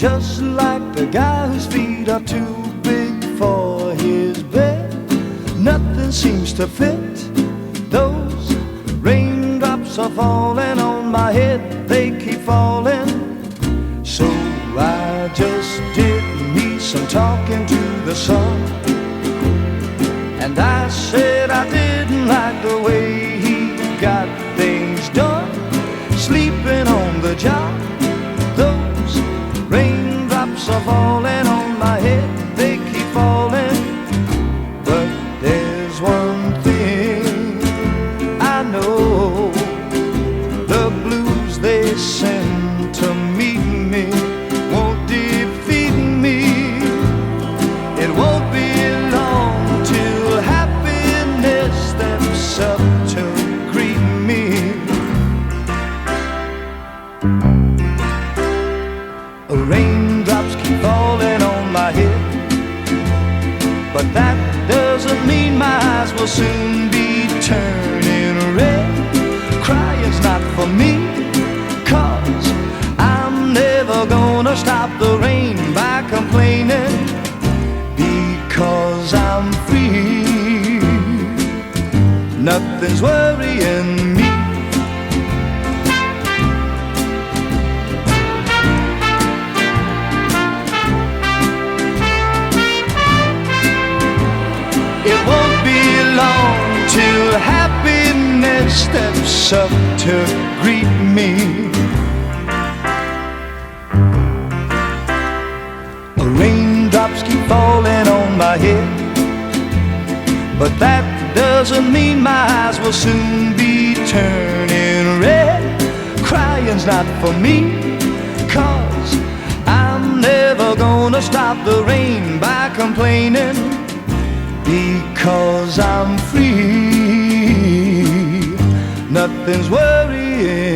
just like the guy whose feet are too big for his bed. Nothing seems to fit. Those raindrops are falling on my head, they keep falling. So I just did me some talking to the sun, and I said I didn't like the way he got things done, sleeping on the job. Those raindrops are falling on my head, they keep falling. But there's one thing I know, the blues they send to meet me won't defeat me. It won't be long till happiness steps up to greet me. Raindrops keep falling on my head, but that doesn't mean my eyes will soon be turning red. Crying's not for me, 'cause I'm never gonna stop the rain by complaining, because I'm free. Nothing's worrying me. It won't be long till happiness steps up to greet me. Raindrops keep falling on my head, but that doesn't mean my eyes will soon be turning red. Crying's not for me, 'cause I'm never gonna stop the rain by complaining, because I'm free. Nothing's worrying